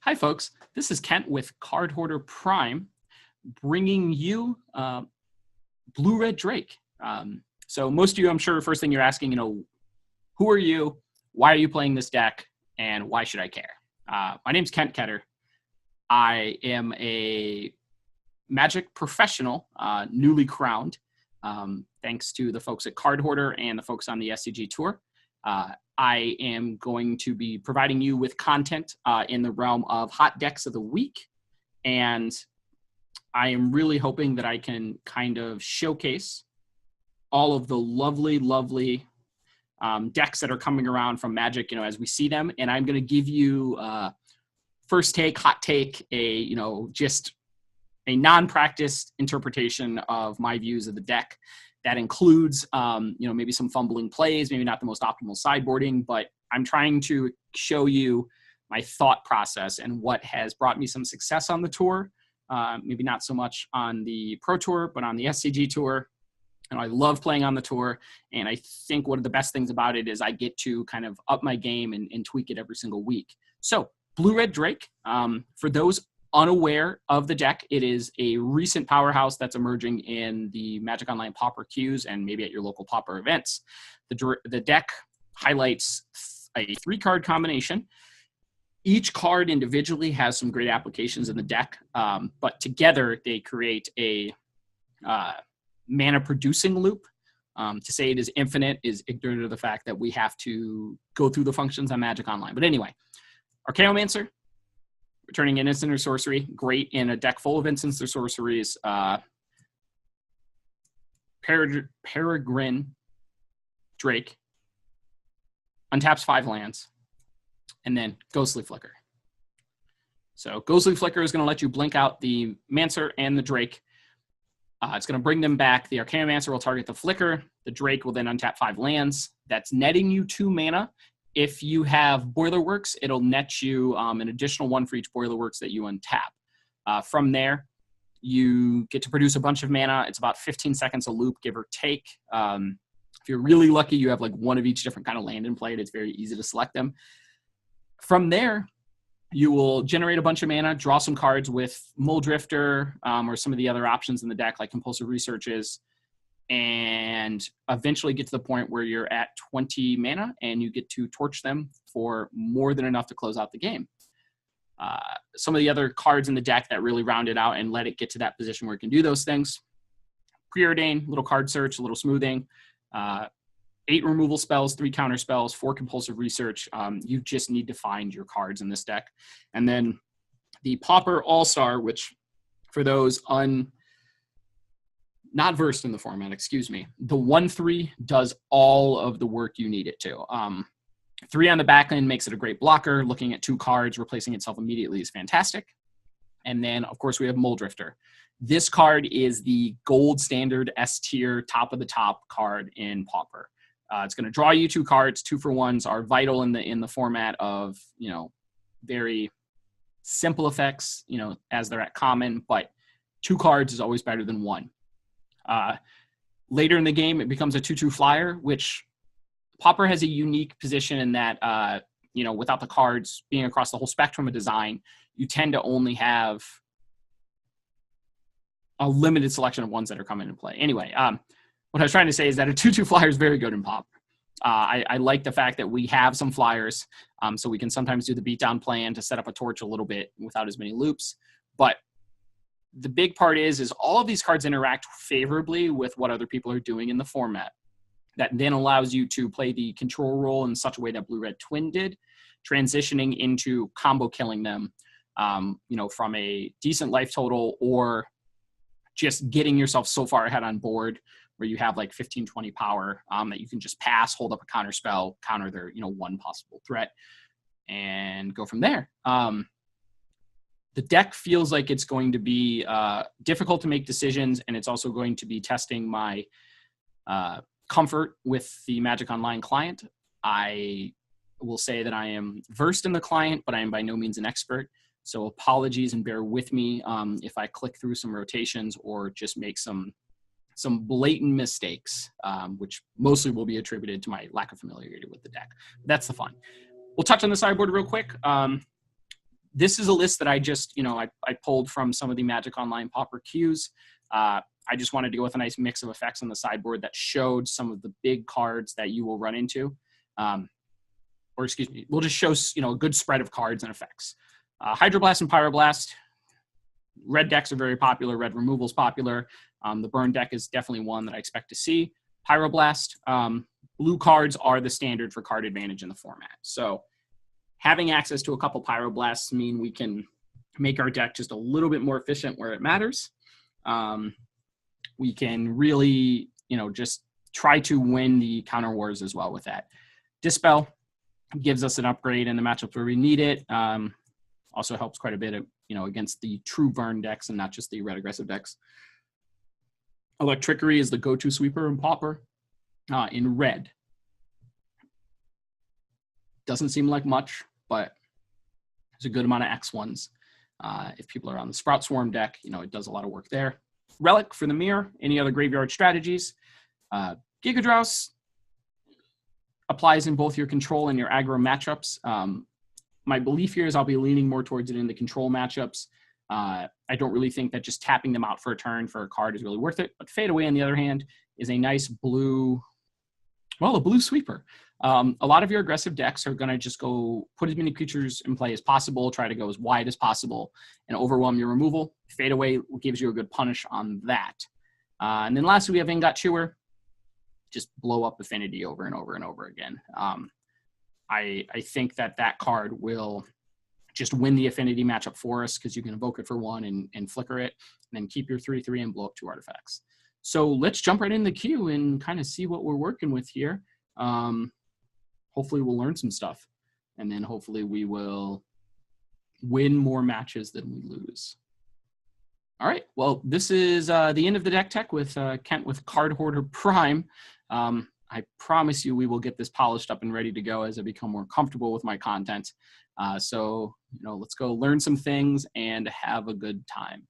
Hi, folks. This is Kent with Card Hoarder Prime, bringing you Blue Red Drake. So most of you, I'm sure, first thing you're asking, who are you? Why are you playing this deck? And why should I care? My name's Kent Ketter. I am a Magic professional, newly crowned, thanks to the folks at Card Hoarder and the folks on the SCG Tour. I am going to be providing you with content in the realm of hot decks of the week. And I am really hoping that I can kind of showcase all of the lovely, lovely decks that are coming around from Magic, as we see them. And I'm going to give you first take, hot take, just a non-practiced interpretation of my views of the deck. That includes, maybe some fumbling plays, maybe not the most optimal sideboarding, but I'm trying to show you my thought process and what has brought me some success on the tour. Maybe not so much on the Pro Tour, but on the SCG Tour. And I love playing on the tour. And I think one of the best things about it is I get to kind of up my game and tweak it every single week. So Blue Red Drake, for those unaware of the deck, it is a recent powerhouse that's emerging in the Magic Online Pauper queues and maybe at your local Pauper events. The deck highlights a 3-card combination. Each card individually has some great applications in the deck, but together they create a mana producing loop. To say it is infinite is ignorant of the fact that we have to go through the functions on Magic Online. But anyway, Archaeomancer, returning an instant or sorcery, great in a deck full of instants or sorceries. Peregrine Drake untaps 5 lands, and then Ghostly Flicker. So Ghostly Flicker is going to let you blink out the Mancer and the Drake. It's going to bring them back. The Archaeomancer will target the Flicker. The Drake will then untap 5 lands. That's netting you 2 mana. If you have Boilerworks, it'll net you an additional 1 for each Boilerworks that you untap. From there, you get to produce a bunch of mana. It's about 15 seconds a loop, give or take. If you're really lucky, you have like one of each different kind of land in play. It's very easy to select them. From there, you will generate a bunch of mana, draw some cards with Muldrifter or some of the other options in the deck, like Compulsive Researches, and eventually get to the point where you're at 20 mana and you get to torch them for more than enough to close out the game. Some of the other cards in the deck that really round it out and let it get to that position where it can do those things: Preordain, little card search, a little smoothing, 8 removal spells, 3 counter spells, 4 compulsive research. You just need to find your cards in this deck. And then the Pauper All-Star, which for those not versed in the format, the 1/3 does all of the work you need it to. 3 on the back end makes it a great blocker. Looking at 2 cards, replacing itself immediately is fantastic. And then, of course, we have Muldrifter. This card is the gold standard S tier, top of the top card in Pauper. It's going to draw you 2 cards. 2-for-1s are vital in the format of, very simple effects, as they're at common, but 2 cards is always better than 1. Later in the game, it becomes a 2/2 flyer, which Pauper has a unique position in that, without the cards being across the whole spectrum of design, you tend to only have a limited selection of ones that are coming into play. Anyway, what I was trying to say is that a 2/2 flyer is very good in Pauper. I like the fact that we have some flyers, so we can sometimes do the beatdown plan to set up a torch a little bit without as many loops. But the big part is all of these cards interact favorably with what other people are doing in the format. That then allows you to play the control role in such a way that Blue Red Twin did, transitioning into combo killing them, from a decent life total or just getting yourself so far ahead on board where you have like 15, 20 power that you can just pass, hold up a counter spell, counter their, one possible threat, and go from there. The deck feels like it's going to be difficult to make decisions, and it's also going to be testing my comfort with the Magic Online client. I will say that I am versed in the client, but I am by no means an expert. So apologies and bear with me if I click through some rotations or just make some blatant mistakes, which mostly will be attributed to my lack of familiarity with the deck. That's the fun. We'll touch on the sideboard real quick. This is a list that I just, I pulled from some of the Magic Online Pauper queues. I just wanted to go with a nice mix of effects on the sideboard that showed some of the big cards that you will run into. Or excuse me, we'll just show, a good spread of cards and effects. Hydroblast and Pyroblast. Red decks are very popular. Red removal is popular. The burn deck is definitely one that I expect to see. Pyroblast. Blue cards are the standard for card advantage in the format. So having access to a couple Pyroblasts mean we can make our deck just a little bit more efficient where it matters. We can really, just try to win the counter wars as well with that. Dispel gives us an upgrade in the matchups where we need it. Also helps quite a bit, against the true burn decks and not just the red aggressive decks. Electrickery is the go-to sweeper in Pauper. In red. Doesn't seem like much, but there's a good amount of X1s. If people are on the Sprout Swarm deck, it does a lot of work there. Relic for the mirror. Any other graveyard strategies? Gigadrouse applies in both your control and your aggro matchups. My belief here is I'll be leaning more towards it in the control matchups. I don't really think that just tapping them out for a turn for a card is really worth it. But Fade Away, on the other hand, is a nice blue, a blue sweeper. A lot of your aggressive decks are going to just go put as many creatures in play as possible, try to go as wide as possible, and overwhelm your removal. Fade Away gives you a good punish on that. And then lastly, we have Ingot Chewer. Just blow up Affinity over and over and over again. I think that card will just win the Affinity matchup for us because you can evoke it for 1 and flicker it, and then keep your 3/3 and blow up 2 artifacts. So let's jump right in the queue and kind of see what we're working with here. Hopefully we'll learn some stuff, and then hopefully we will win more matches than we lose. All right, well, this is the end of the deck tech with Kent with Card Hoarder Prime. I promise you we will get this polished up and ready to go as I become more comfortable with my content. So, let's go learn some things and have a good time.